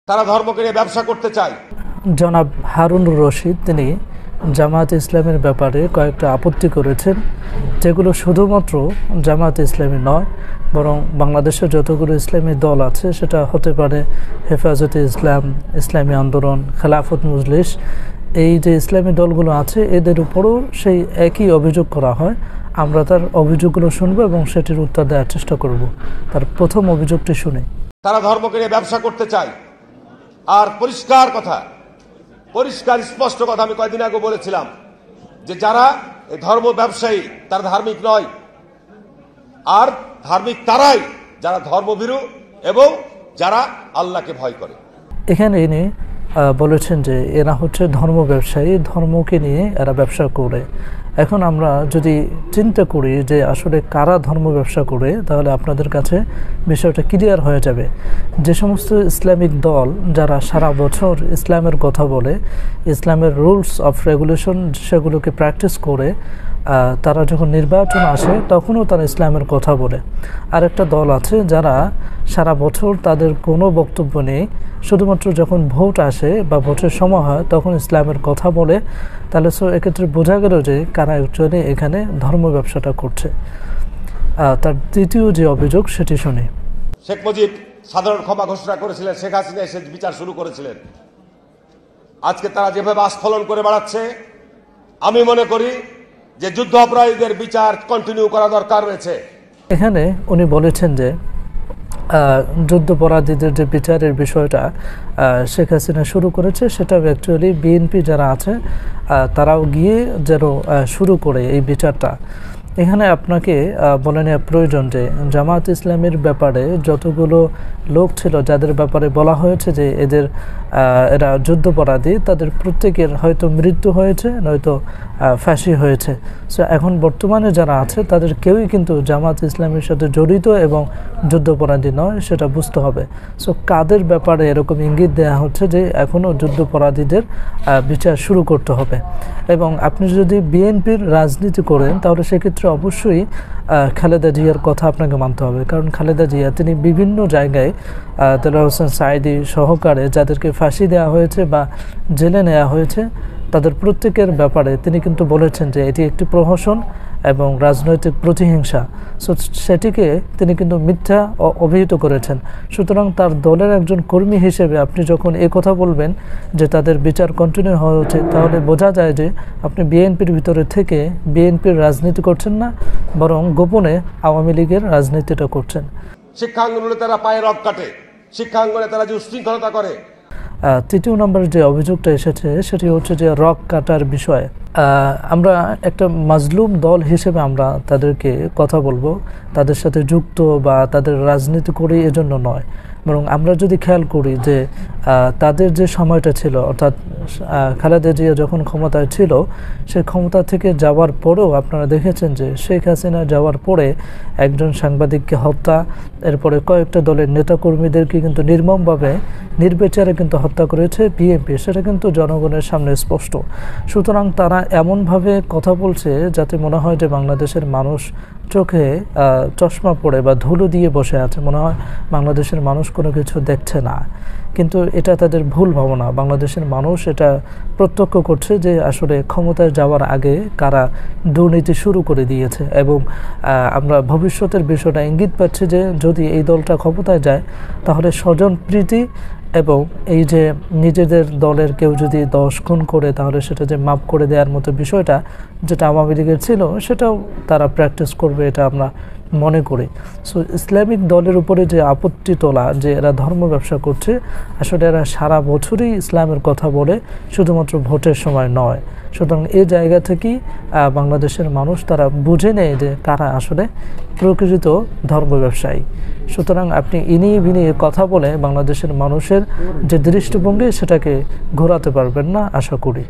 তারা ধর্মকে নিয়ে ব্যবসা করতে চায়। জনাব হারুনুর রশিদ তিনি জামায়াত ইসলামের ব্যাপারে কয়েকটা আপত্তি করেছেন, যেগুলো শুধুমাত্র জামায়াত ইসলামী নয়, বরং বাংলাদেশের যতগুলো ইসলামী দল আছে, সেটা হতে পারে হেফাজতে ইসলাম, ইসলামী আন্দোলন, খেলাফত মজলিস, এই যে ইসলামী দলগুলো আছে এদের উপরও সেই একই অভিযোগ করা হয়। আমরা তার অভিযোগগুলো শুনবো এবং সেটির উত্তর দেওয়ার চেষ্টা করব। তার প্রথম অভিযোগটি শুনে। তারা ধর্মকে নিয়ে ব্যবসা করতে চায়। আর পরিষ্কার কথা, পরিষ্কার স্পষ্ট কথা আমি কয়েকদিন আগে বলেছিলাম যে যারা এই ধর্ম ব্যবসায়ী তারা ধার্মিক নয়। আর ধার্মিক তারাই যারা ধর্মভীরু এবং যারা আল্লাহকে ভয় করে। এখানে ইনি বলেছেন যে এরা হচ্ছে ধর্ম ব্যবসায়ী, ধর্মকে নিয়ে এরা ব্যবসা করে। এখন আমরা যদি চিন্তা করি যে আসলে কারা ধর্ম ব্যবসা করে, তাহলে আপনাদের কাছে বিষয়টা ক্লিয়ার হয়ে যাবে। যে সমস্ত ইসলামিক দল যারা সারা বছর ইসলামের কথা বলে, ইসলামের রুলস অফ রেগুলেশন সেগুলোকে প্র্যাকটিস করে, তারা যখন নির্বাচন আসে তখনও তারা ইসলামের কথা বলে। আরেকটা দল আছে যারা সারা বছর তাদের কোনো বক্তব্য নেই, শুধুমাত্র যখন ভোট আসে বা ভোটের সময় হয় তখন ইসলামের কথা বলে। তাহলে এক্ষেত্রে বোঝা গেল যে কারা অ্যাকচুয়ালি এখানে ধর্ম ব্যবসাটা করছে। তার দ্বিতীয় যে অভিযোগ সেটি শুনি। শেখ মুজিব সাধারণ ক্ষমা ঘোষণা করেছিলেন, শেখ হাসিনা এসে বিচার শুরু করেছিলেন। আজকে তারা যেভাবে আস্ফলন করে বেড়াচ্ছে, আমি মনে করি যে যুদ্ধ অপরাধীদের বিচার কন্টিনিউ করা দরকার রয়েছে। এখানে উনি বলেছেন যে যুদ্ধাপরাধীদের যে বিচারের বিষয়টা শেখ হাসিনা শুরু করেছে, সেটা অ্যাকচুয়ালি বিএনপি যারা আছে তারাও গিয়ে যেন শুরু করে এই বিচারটা। এখানে আপনাকে বলে নেওয়া প্রয়োজন যে জামায়াত ইসলামের ব্যাপারে যতগুলো লোক ছিল যাদের ব্যাপারে বলা হয়েছে যে এরা যুদ্ধাপরাধী, তাদের প্রত্যেকের হয়তো মৃত্যু হয়েছে, নয়তো ফাঁসি হয়েছে। সো এখন বর্তমানে যারা আছে তাদের কেউই কিন্তু জামায়াত ইসলামের সাথে জড়িত এবং যুদ্ধাপরাধী নয়, সেটা বুঝতে হবে। সো কাদের ব্যাপারে এরকম ইঙ্গিত দেওয়া হচ্ছে যে এখনও যুদ্ধাপরাধীদের বিচার শুরু করতে হবে। এবং আপনি যদি বিএনপির রাজনীতি করেন তাহলে সেক্ষেত্রে অবশ্যই খালেদা জিয়ার কথা আপনাকে মানতে হবে, কারণ খালেদা জিয়া তিনি বিভিন্ন জায়গায় দেলোয়ার হোসেন সাঈদী সহকারে যাদেরকে ফাঁসি দেওয়া হয়েছে বা জেলে নেওয়া হয়েছে তাদের প্রত্যেকের ব্যাপারে তিনি কিন্তু বলেছেন যে এটি একটি প্রহসন এবং রাজনৈতিক প্রতিহিংসা। সো সেটিকে তিনি কিন্তু মিথ্যা অভিহিত করেছেন। সুতরাং তার দলের একজন কর্মী হিসেবে আপনি যখন এই কথা বলবেন যে তাদের বিচার কন্টিনিউ হওয়া উচিত, তাহলে বোঝা যায় যে আপনি বিএনপির ভিতরে থেকে বিএনপির রাজনীতি করছেন না, বরং গোপনে আওয়ামী লীগের রাজনীতিটা করছেন। শিক্ষাঙ্গনে তারা পায়ে রক কাটে, শিক্ষাঙ্গনে তারা যে উশৃঙ্খলতা করে। তৃতীয় নম্বরের যে অভিযোগটা এসেছে সেটি হচ্ছে যে রক কাটার বিষয়ে। আমরা একটা মাজলুম দল হিসেবে আমরা তাদেরকে কথা বলবো, তাদের সাথে যুক্ত বা তাদের রাজনীতি করি এজন্য নয়, বরং আমরা যদি খেয়াল করি যে তাদের যে সময়টা ছিল, অর্থাৎ খালেদা জিয়া যখন ক্ষমতায় ছিল, সেই ক্ষমতা থেকে যাওয়ার পরেও আপনারা দেখেছেন যে শেখ হাসিনা যাওয়ার পরে একজন সাংবাদিককে হত্যা, এরপরে কয়েকটা দলের নেতাকর্মীদেরকে কিন্তু নির্মমভাবে নির্বিচারে কিন্তু হত্যা করেছে বিএনপি, সেটা কিন্তু জনগণের সামনে স্পষ্ট। সুতরাং তারা এমনভাবে কথা বলছে যাতে মনে হয় যে বাংলাদেশের মানুষ চোখে চশমা পড়ে বা ধুলো দিয়ে বসে আছে, মনে হয় বাংলাদেশের মানুষ কোনো কিছু দেখছে না। কিন্তু এটা তাদের ভুল ভাবনা। বাংলাদেশের মানুষ এটা প্রত্যক্ষ করছে যে আসলে ক্ষমতায় যাওয়ার আগে কারা দুর্নীতি শুরু করে দিয়েছে, এবং আমরা ভবিষ্যতের বিষয়টা ইঙ্গিত পাচ্ছি যে যদি এই দলটা ক্ষমতায় যায় তাহলে স্বজনপ্রীতি এবং এই যে নিজেদের দলের কেউ যদি 10 খুন করে তাহলে সেটা যে মাফ করে দেওয়ার মতো বিষয়টা যেটা আওয়ামী লীগের ছিল, সেটাও তারা প্র্যাকটিস করবে, এটা আমরা মনে করি। সো ইসলামিক দলের উপরে যে আপত্তি তোলা যে এরা ধর্ম ব্যবসা করছে, আসলে এরা সারা বছরই ইসলামের কথা বলে, শুধুমাত্র ভোটের সময় নয়। সুতরাং এই জায়গা থেকেই বাংলাদেশের মানুষ তারা বুঝে নেয় যে কারা আসলে প্রকৃত ধর্ম ব্যবসায়ী। সুতরাং আপনি ইনিয়ে বিনিয়ে কথা বলে বাংলাদেশের মানুষের যে দৃষ্টিভঙ্গি সেটাকে ঘোরাতে পারবেন না আশা করি।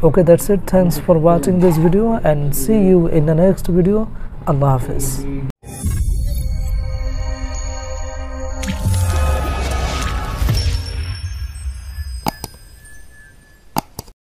Okay, that's it. Thanks for watching this video and see you in the next video. Allah Hafiz.